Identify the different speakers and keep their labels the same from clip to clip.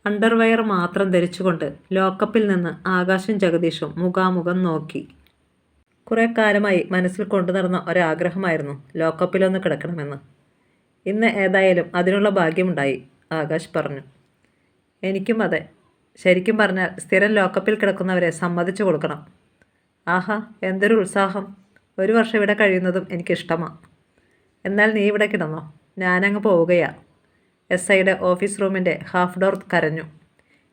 Speaker 1: Underwear മാത്രം ധരിച്ചുകൊണ്ട് ലോക്കപ്പിൽ നിന്ന് ആകാശും ജഗദീഷും മുഖാമുഖം നോക്കി. കുറേ കാലമായി മനസ്സിൽ കൊണ്ടു നടന്ന ഒരാഗ്രഹമായിരുന്നു ലോക്കപ്പിലൊന്ന് കിടക്കണമെന്ന്. ഇന്ന് ഏതായാലും അതിനുള്ള ഭാഗ്യമുണ്ടായി, ആകാശ് പറഞ്ഞു. എനിക്കും അതെ. ശരിക്കും പറഞ്ഞാൽ സ്ഥിരം ലോക്കപ്പിൽ കിടക്കുന്നവരെ സമ്മതിച്ചു കൊടുക്കണം. ആഹാ, എന്തൊരു ഉത്സാഹം! 1 വർഷം ഇവിടെ കഴിയുന്നതും എനിക്കിഷ്ടമാണ്. എന്നാൽ നീ ഇവിടെ കിടന്നോ, ഞാനങ്ങ് പോവുകയാ. SIയുടെ ഓഫീസ് റൂമിൻ്റെ ഹാഫ് ഡോർ കരഞ്ഞു.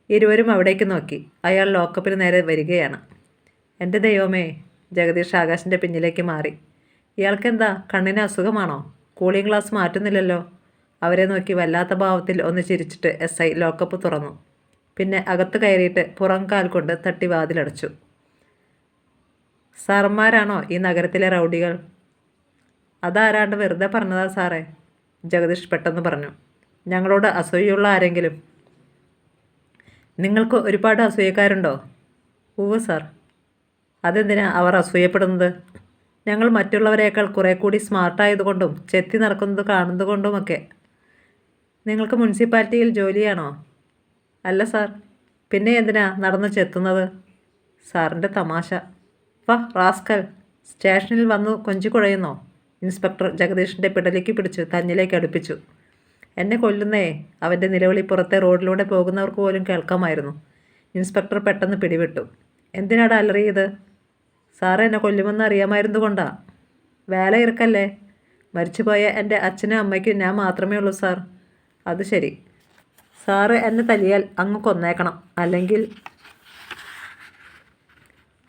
Speaker 1: ഇരുവരും അവിടേക്ക് നോക്കി. അയാൾ ലോക്കപ്പിന് നേരെ വരികയാണ്. എൻ്റെ ദൈവമേ! ജഗദീഷ് ആകാശിൻ്റെ പിന്നിലേക്ക് മാറി. ഇയാൾക്കെന്താ, കണ്ണിന് അസുഖമാണോ? Cooling glass മാറ്റുന്നില്ലല്ലോ. അവരെ നോക്കി വല്ലാത്ത ഭാവത്തിൽ ഒന്ന് ചിരിച്ചിട്ട് SI ലോക്കപ്പ് തുറന്നു. പിന്നെ അകത്ത് കയറിയിട്ട് പുറം കാൽ കൊണ്ട് തട്ടി വാതിലടച്ചു. സാറന്മാരാണോ ഈ നഗരത്തിലെ റൗഡികൾ? അതാരാണ്ട് വെറുതെ പറഞ്ഞതാ സാറേ, ജഗദീഷ് പെട്ടെന്ന് പറഞ്ഞു. ഞങ്ങളോട് അസൂയുള്ള ആരെങ്കിലും? നിങ്ങൾക്ക് ഒരുപാട് അസൂയക്കാരുണ്ടോ? ഉവ്വ് സാർ. അതെന്തിനാ അവർ അസൂയപ്പെടുന്നത്? ഞങ്ങൾ മറ്റുള്ളവരേക്കാൾ കുറേ കൂടി സ്മാർട്ടായതുകൊണ്ടും ചെത്തി നടക്കുന്നത് കാണുന്നതുകൊണ്ടുമൊക്കെ. നിങ്ങൾക്ക് മുനിസിപ്പാലിറ്റിയിൽ ജോലിയാണോ? അല്ല സാർ. പിന്നെ എന്തിനാ നടന്നു ചെത്തുന്നത്? സാറിൻ്റെ തമാശ. വാ റാസ്കൽ, സ്റ്റേഷനിൽ വന്നു കൊഞ്ചിക്കുഴയുന്നോ? ഇൻസ്പെക്ടർ ജഗദീഷിൻ്റെ പിടലിക്ക് പിടിച്ച് തന്നിലേക്ക് അടുപ്പിച്ചു. എന്നെ കൊല്ലുന്നേ! അവൻ്റെ നിലവിളി പുറത്തെ റോഡിലൂടെ പോകുന്നവർക്ക് പോലും കേൾക്കാമായിരുന്നു. ഇൻസ്പെക്ടർ പെട്ടെന്ന് പിടിവിട്ടു. എന്തിനാടാ അലറിയത്? സാറ് എന്നെ കൊല്ലുമെന്ന് അറിയാമായിരുന്നു കൊണ്ടാ. വേല ഇറക്കല്ലേ. മരിച്ചുപോയ എൻ്റെ അച്ഛനും അമ്മയ്ക്കും ഞാൻ മാത്രമേ ഉള്ളൂ സാർ. അത് ശരി. സാറ് എന്നെ തല്ലിയാൽ അങ്ങ് കൊന്നേക്കണം, അല്ലെങ്കിൽ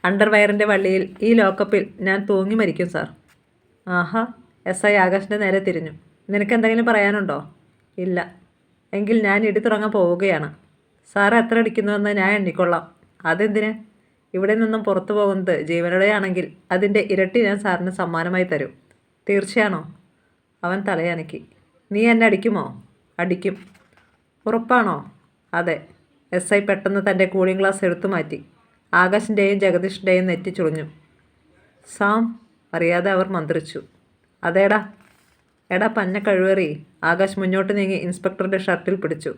Speaker 1: അണ്ടർവെയറിൻ്റെ വള്ളിയിൽ ഈ ലോക്കപ്പിൽ ഞാൻ തൂങ്ങി മരിക്കും സാർ. ആഹാ. SI ആകാശിൻ്റെ നേരെ തിരിഞ്ഞു. നിനക്കെന്തെങ്കിലും പറയാനുണ്ടോ? ഇല്ല. എങ്കിൽ ഞാൻ ഇടി തുടങ്ങാൻ പോവുകയാണ്. സാറ് എത്ര അടിക്കുന്നുവെന്ന് ഞാൻ എണ്ണിക്കൊള്ളാം. അതെന്തിന്? ഇവിടെ നിന്നും പുറത്തു പോകുന്നത് ജീവനോടെയാണെങ്കിൽ അതിൻ്റെ ഇരട്ടി ഞാൻ സാറിന് സമ്മാനമായി തരും. തീർച്ചയാണോ? അവൻ തലയനക്കി. നീ എന്നെ അടിക്കുമോ? അടിക്കും. ഉറപ്പാണോ? അതെ. SI പെട്ടെന്ന് തൻ്റെ കൂളിംഗ് ഗ്ലാസ് എടുത്തു മാറ്റി. ആകാശിൻ്റെയും ജഗദീഷിൻ്റെയും നെറ്റി ചുളിഞ്ഞു. സാം, അറിയാതെ അവർ മന്ത്രിച്ചു. അതേടാ. എടാ പന്ന കഴിവേറി. ആകാശ് മുന്നോട്ട് നീങ്ങി ഇൻസ്പെക്ടറുടെ ഷർട്ടിൽ പിടിച്ചു.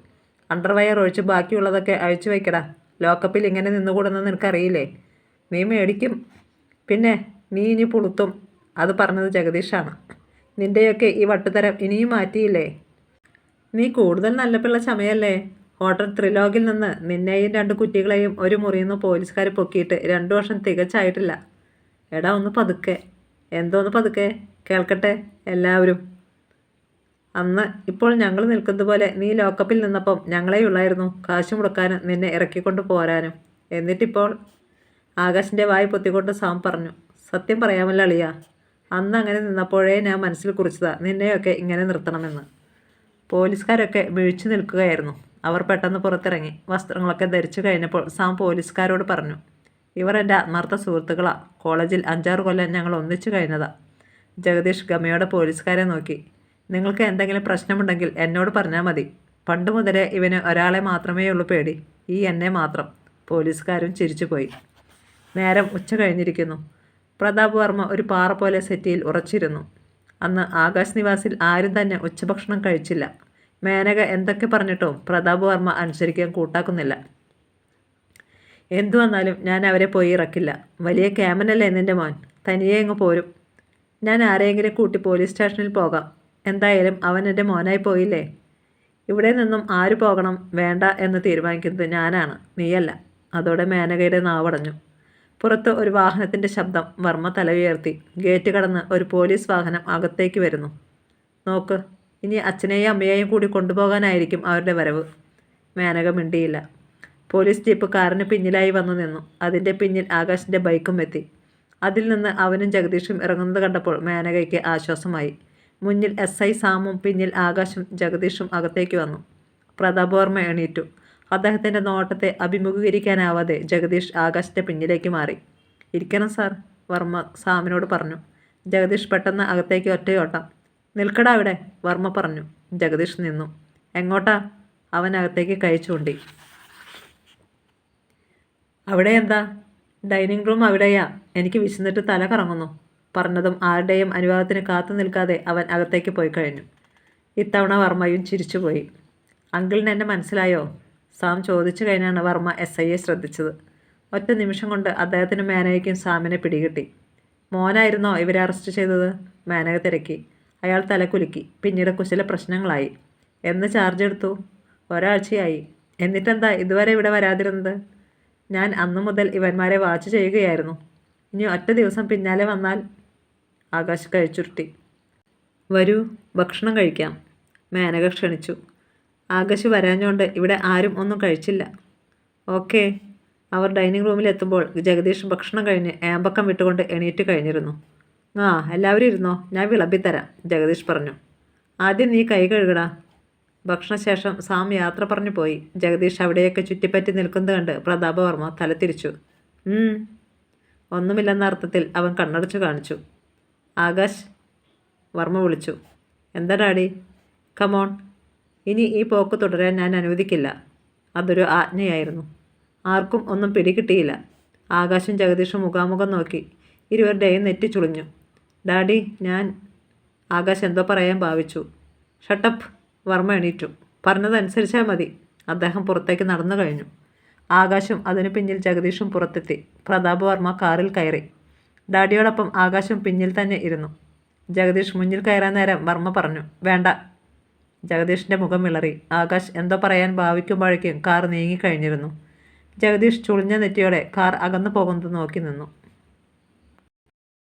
Speaker 1: അണ്ടർവെയർ ഒഴിച്ച് ബാക്കിയുള്ളതൊക്കെ അഴിച്ചു വയ്ക്കടാ. ലോക്കപ്പിൽ ഇങ്ങനെ നിന്നുകൂടുന്നത് നിനക്കറിയില്ലേ? നീ മേടിക്കും. പിന്നെ നീ ഇനി പുളുത്തും. അത് പറഞ്ഞത് ജഗദീഷാണ്. നിൻ്റെയൊക്കെ ഈ വട്ടുതരം ഇനിയും മാറ്റിയില്ലേ? നീ കൂടുതൽ നല്ല പിള്ള ചമയല്ലേ. ഹോട്ടൽ ത്രിലോകിൽ നിന്ന് നിന്നെയും 2 കുട്ടികളെയും ഒരു മുറിയിൽ നിന്ന് പോലീസുകാർ പൊക്കിയിട്ട് 2 വർഷം തികച്ചായിട്ടില്ല. എടാ ഒന്ന് പതുക്കെ. എന്തോന്ന് പതുക്കെ? കേൾക്കട്ടെ എല്ലാവരും. അന്ന് ഇപ്പോൾ ഞങ്ങൾ നിൽക്കുന്നത് പോലെ നീ ലോക്കപ്പിൽ നിന്നപ്പം ഞങ്ങളെയുള്ളായിരുന്നു കാശ് മുടക്കാനും നിന്നെ ഇറക്കിക്കൊണ്ട് പോരാനും. എന്നിട്ടിപ്പോൾ? ആകാശിൻ്റെ വായി പൊത്തിക്കൊണ്ട് സാം പറഞ്ഞു. സത്യം പറയാമല്ലോ അളിയ, അന്ന് അങ്ങനെ നിന്നപ്പോഴേ ഞാൻ മനസ്സിൽ കുറിച്ചതാ നിന്നെയൊക്കെ ഇങ്ങനെ നിർത്തണമെന്ന്. പോലീസുകാരൊക്കെ വീഴ്ച നിൽക്കുകയായിരുന്നു. അവർ പെട്ടെന്ന് പുറത്തിറങ്ങി. വസ്ത്രങ്ങളൊക്കെ ധരിച്ചു കഴിഞ്ഞപ്പോൾ സാം പോലീസുകാരോട് പറഞ്ഞു. ഇവർ എൻ്റെ ആത്മാർത്ഥ സുഹൃത്തുക്കളാ. കോളേജിൽ 5-6 കൊല്ലം ഞങ്ങൾ ഒന്നിച്ചു കഴിഞ്ഞതാ. ജഗദീഷ് ഗമയോടെ പോലീസുകാരെ നോക്കി. നിങ്ങൾക്ക് എന്തെങ്കിലും പ്രശ്നമുണ്ടെങ്കിൽ എന്നോട് പറഞ്ഞാൽ മതി. പണ്ട് മുതലേ ഇവന് ഒരാളെ മാത്രമേ ഉള്ളൂ പേടി, ഈ എന്നെ മാത്രം. പോലീസുകാരും ചിരിച്ചുപോയി. നേരം ഉച്ച കഴിഞ്ഞിരിക്കുന്നു. പ്രതാപ് വർമ്മ ഒരു പാറ പോലെ സെറ്റിയിൽ ഉറച്ചിരുന്നു. അന്ന് ആകാശ് നിവാസിൽ ആരും തന്നെ ഉച്ചഭക്ഷണം കഴിച്ചില്ല. മേനക എന്തൊക്കെ പറഞ്ഞിട്ടും പ്രതാപ് വർമ്മ അനുസരിക്കാൻ കൂട്ടാക്കുന്നില്ല. എന്തു വന്നാലും ഞാൻ അവരെ പോയി ഇറക്കില്ല. വലിയ ക്യാമനല്ലേ നിൻ്റെ മോൻ, തനിയെ അങ്ങ് പോരും. ഞാൻ ആരെയെങ്കിലും കൂട്ടി പോലീസ് സ്റ്റേഷനിൽ പോകാം. എന്തായാലും അവൻ എൻ്റെ മോനായി പോയില്ലേ. ഇവിടെ നിന്നും ആര് പോകണം വേണ്ട എന്ന് തീരുമാനിക്കുന്നത് ഞാനാണ്, നീയല്ല. അതോടെ മേനകയുടെ നാവടഞ്ഞു. പുറത്ത് ഒരു വാഹനത്തിൻ്റെ ശബ്ദം. വർമ്മ തല ഉയർത്തി. ഗേറ്റ് കടന്ന് ഒരു പോലീസ് വാഹനം അകത്തേക്ക് വരുന്നു. നോക്ക്, ഇനി അച്ഛനെയും അമ്മയെയും കൂടി കൊണ്ടുപോകാനായിരിക്കും അവരുടെ വരവ്. മേനക മിണ്ടിയില്ല. പോലീസ് ജീപ്പ് കാറിന് പിന്നിലായി വന്നു നിന്നു. അതിൻ്റെ പിന്നിൽ ആകാശിൻ്റെ ബൈക്കും എത്തി. അതിൽ നിന്ന് അവനും ജഗദീഷും ഇറങ്ങുന്നത് കണ്ടപ്പോൾ മേനകയ്ക്ക് ആശ്വാസമായി. മുന്നിൽ SI സാമും പിന്നിൽ ആകാശും ജഗദീഷും അകത്തേക്ക് വന്നു. പ്രതാപ് വർമ്മ എണീറ്റു. അദ്ദേഹത്തിൻ്റെ നോട്ടത്തെ അഭിമുഖീകരിക്കാനാവാതെ ജഗദീഷ് ആകാശിൻ്റെ പിന്നിലേക്ക് മാറി. ഇരിക്കണം സാർ, വർമ്മ സാമിനോട് പറഞ്ഞു. ജഗദീഷ് പെട്ടെന്ന് അകത്തേക്ക് ഒറ്റയോട്ടം. നിൽക്കടാ അവിടെ, വർമ്മ പറഞ്ഞു. ജഗദീഷ് നിന്നു. എങ്ങോട്ടാ? അവൻ അകത്തേക്ക് കൈ ചൂണ്ടി. അവിടെ എന്താ? ഡൈനിങ് റൂം അവിടെയാ. എനിക്ക് വിശന്നിട്ട് തല കറങ്ങുന്നു. പറഞ്ഞതും ആരുടെയും അനുവാദത്തിന് കാത്തു നിൽക്കാതെ അവൻ അകത്തേക്ക് പോയി കഴിഞ്ഞു. ഇത്തവണ വർമ്മയും ചിരിച്ചുപോയി. അങ്കിളിന് എന്നെ മനസ്സിലായോ? സാം ചോദിച്ചു കഴിഞ്ഞാണ് വർമ്മ SIയെ ശ്രദ്ധിച്ചത്. ഒറ്റ നിമിഷം കൊണ്ട് അദ്ദേഹത്തിന് മേനകയ്ക്കും സാമിനെ പിടികിട്ടി. മോനായിരുന്നോ ഇവരെ അറസ്റ്റ് ചെയ്തത്? മേനക തിരക്കി. അയാൾ തലകുലുക്കി. പിന്നീട് കുശല പ്രശ്നങ്ങളായി. എന്ന് ചാർജ് എടുത്തു? ഒരാഴ്ചയായി. എന്നിട്ടെന്താ ഇതുവരെ ഇവിടെ വരാതിരുന്നത്? ഞാൻ അന്നു മുതൽ ഇവന്മാരെ വാച്ച് ചെയ്യുകയായിരുന്നു. ഇനി ഒറ്റ ദിവസം പിന്നാലെ വന്നാൽ? ആകാശ് കഴിച്ചുരുട്ടി. വരൂ, ഭക്ഷണം കഴിക്കാം. മേനക ക്ഷണിച്ചു. ആകാശ് വരാഞ്ഞോണ്ട് ഇവിടെ ആരും ഒന്നും കഴിച്ചില്ല. ഓക്കേ. അവർ ഡൈനിങ് റൂമിലെത്തുമ്പോൾ ജഗദീഷ് ഭക്ഷണം കഴിഞ്ഞ് ഏമ്പക്കം വിട്ടുകൊണ്ട് എണീറ്റ് കഴിഞ്ഞിരുന്നു. എല്ലാവരും ഇരുന്നോ, ഞാൻ വിളമ്പിത്തരാം, ജഗദീഷ് പറഞ്ഞു. ആദ്യം നീ കൈ കഴുകടാ. ഭക്ഷണശേഷം സാം യാത്ര പറഞ്ഞു പോയി. ജഗദീഷ് അവിടെയൊക്കെ ചുറ്റിപ്പറ്റി നിൽക്കുന്നത് കണ്ട് പ്രതാപവർമ്മ തല തിരിച്ചു. ഒന്നുമില്ലെന്ന അർത്ഥത്തിൽ അവൻ കണ്ണടച്ചു കാണിച്ചു. ആകാശ്, വർമ്മ വിളിച്ചു. എന്താ ഡാഡി? കമോൺ. ഇനി ഈ പോക്ക് തുടരാൻ ഞാൻ അനുവദിക്കില്ല. അതൊരു ആജ്ഞയായിരുന്നു. ആർക്കും ഒന്നും പിടികിട്ടിയില്ല. ആകാശും ജഗദീഷും മുഖാമുഖം നോക്കി. ഇരുവരുടെയും നെറ്റി ചുളിഞ്ഞു. ഡാഡി, ഞാൻ... ആകാശ് എന്തോ പറയാൻ ഭാവിച്ചു. ഷട്ടപ്പ്. വർമ്മ എണീറ്റു. പറഞ്ഞതനുസരിച്ചാൽ മതി. അദ്ദേഹം പുറത്തേക്ക് നടന്നു കഴിഞ്ഞു. ആകാശും അതിനു പിന്നിൽ ജഗദീഷും പുറത്തെത്തി. പ്രതാപവർമ്മ കാറിൽ കയറി. ഡാഡിയോടൊപ്പം ആകാശും പിന്നിൽ തന്നെ ഇരുന്നു. ജഗദീഷ് മുന്നിൽ കയറാൻ നേരം വർമ്മ പറഞ്ഞു, വേണ്ട. ജഗദീഷിൻ്റെ മുഖം വിളറി. ആകാശ് എന്തോ പറയാൻ ഭാവിക്കുമ്പോഴേക്കും കാർ നീങ്ങിക്കഴിഞ്ഞിരുന്നു. ജഗദീഷ് ചുളിഞ്ഞ നെറ്റിയോടെ കാർ അകന്നു പോകുന്നത് നോക്കി നിന്നു.